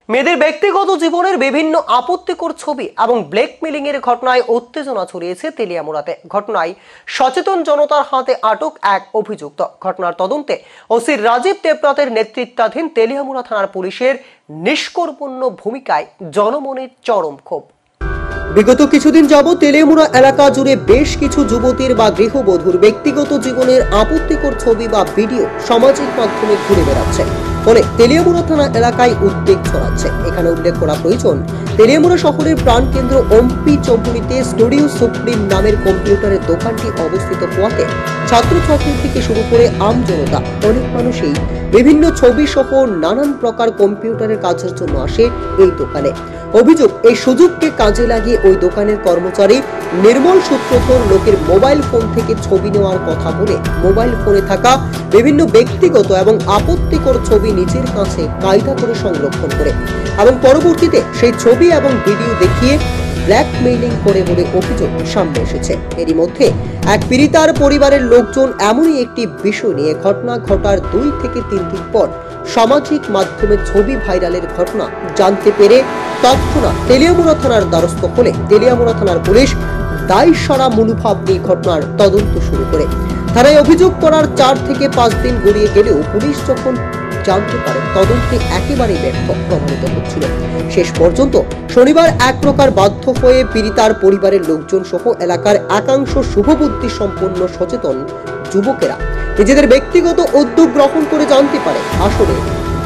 মেয়েদের ব্যক্তিগত জীবনের বিভিন্ন আপত্তিকর ছবি এবং ব্ল্যাকমেলিং এর ঘটনায় উত্তেজনা ছড়িয়েছে তেলিয়ামুড়াতে। ঘটনায় সচেতন জনতার হাতে আটক এক অভিযুক্ত। ঘটনার তদন্তে ওসি রাজীব দেবনাথের নেতৃত্বাধীন তেলিয়ামুড়া থানার পুলিশের নিষ্কর্মণ্য ভূমিকায় জনমনের চরম ক্ষোভ। বিগত কিছুদিন যাবৎ তেলিয়ামুড়া এলাকা জুড়ে বেশ কিছু যুবতীর বা গৃহবধূর ব্যক্তিগত জীবনের আপত্তিকর ছবি বা ভিডিও সামাজিক মাধ্যমে ঘুরে বেড়াচ্ছে, ফলে তেলিয়ামুড়া থানা এলাকায় উদ্বেগ ছড়াচ্ছে। এখানে উল্লেখ করা প্রয়োজন, তেলিয়ামুড়া শহরের প্রাণকেন্দ্র ওমপি চৌমুহনীতে স্টুডিও সুপ্রিম নামের কম্পিউটারের দোকানটি অবস্থিত হওয়াতে ছাত্রছাত্রী থেকে শুরু করে আম জনতা অনেক মানুষই বিভিন্ন ছবি সহ নানান প্রকার কম্পিউটারের কাজের জন্য আসে এই দোকানে। অভিযোগ, এই সুযোগকে কাজে লাগিয়ে ওই দোকানের কর্মচারী নির্মল সূত্রধর লোকের মোবাইল ফোন থেকে ছবি নেওয়ার কথা বলে মোবাইল ফোনে থাকা বিভিন্ন ব্যক্তিগত এবং আপত্তিকর ছবি নিজের কাছে কায়দা করে সংরক্ষণ করে এবং পরবর্তীতে সেই ছবি এবং ভিডিও দেখিয়ে ব্ল্যাকমেইলিং করে বলে অভিযোগ সামনে এসেছে। এরই মধ্যে এক পীড়িতার পরিবারের লোকজন এমনই একটি বিষয় নিয়ে ঘটনা ঘটার 2 থেকে 3 দিন পর সামাজিক মাধ্যমে ছবি ভাইরালের ঘটনা জানতে পেরে তৎক্ষণাৎ তেলিয়ামুড়া থানার দ্বারস্থ হলে তেলিয়ামুড়া থানার পুলিশ দায়সারা মনোভাব নিয়ে ঘটনার তদন্ত শুরু করে। থানায় অভিযোগ করার 4 থেকে 5 দিন গড়িয়ে গেলেও পুলিশ যখন জানতে পারে তদন্তে একেবারে ব্যর্থ প্রমাণিত হচ্ছিল। শেষ পর্যন্ত শনিবার এক প্রকার বাধ্য হয়ে পীড়িতার পরিবারের লোকজন সহ এলাকার একাংশ শুভবুদ্ধি সম্পন্ন সচেতন যুবকেরা নিজেদের ব্যক্তিগত উদ্যোগ গ্রহণ করে জানতে পারে আসলে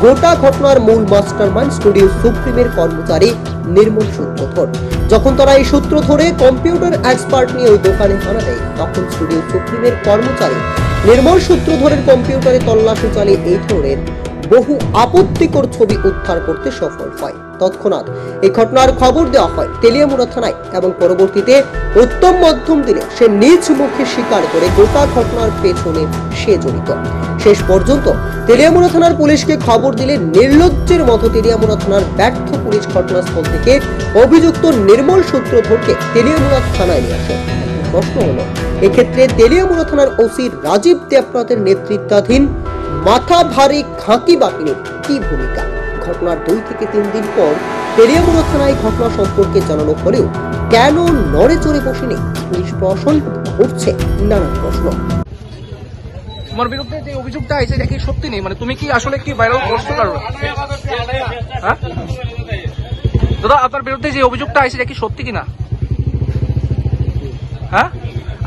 গোটা ঘটনার মূল মাস্টারমাইন্ড স্টুডিও সুপ্রিমের কর্মচারী নির্মল সূত্রধর। যখন তারা এই সূত্র ধরে কম্পিউটার এক্সপার্ট নিয়ে ওই দোকানে হানা দেয়, তখন স্টুডিও সুপ্রিমের কর্মচারী নির্মল সূত্রধরের কম্পিউটারে তল্লাশি চালিয়ে এই ধরনের বহু আপত্তিকর ছবি উদ্ধার করতে সফল হয়। তৎক্ষণাৎ এই ঘটনার খবর দেওয়া হয় তেলিয়ামুড়া থানায় এবং পরবর্তীতে উত্তম মধ্যম দিলে সে নিজ মুখে স্বীকার করে গোটা ঘটনার পেছনে সে জড়িত। শেষ পর্যন্ত তেলিয়ামুড়া থানার পুলিশকে খবর দিলে নির্লজ্জের মতো তেলিয়ামুড়া থানার ব্যর্থ পুলিশ ঘটনাস্থল থেকে অভিযুক্ত নির্মল সূত্রধরকে তেলিয়ামুড়া থানায় নিয়ে আসে। প্রশ্ন হলো, এক্ষেত্রে তেলিয়ামুড়া থানার ওসি রাজীব দেবনাথের নেতৃত্বাধীন মাথা ভারী খাঁকি বাহিনীর কি ভূমিকা? ঘটনার 2 থেকে 3 দিন পর তেলিয়ামুড়া থানায় ঘটনা সম্পর্কে জানানো হলেও কেন নড়ে চড়ে বসেনি পুলিশ প্রশাসন? উঠছে নানান প্রশ্ন। তোমার বিরুদ্ধে যে অভিযোগটা আছে এটা কি সত্যি নেই? মানে তুমি কি আসলে কি ভাইরাল করতে পারবে? হ্যাঁ দাদা, আপনার বিরুদ্ধে যে অভিযোগটা আছে এটা কি সত্যি কিনা? হ্যাঁ,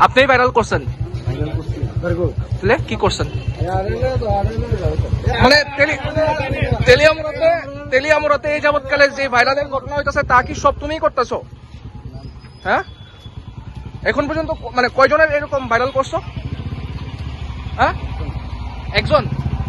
আপনি ভাইরাল করছেন, কি করছেন? মানে তেলিয়ামুড়াতে এই যাবৎকালে যে ভাইরালের ঘটনা হইতেছে তা কি সব তুমিই করতেছো? হ্যাঁ, এখন পর্যন্ত মানে কয়জনের এরকম ভাইরাল করছো? হ্যাঁ, একজন।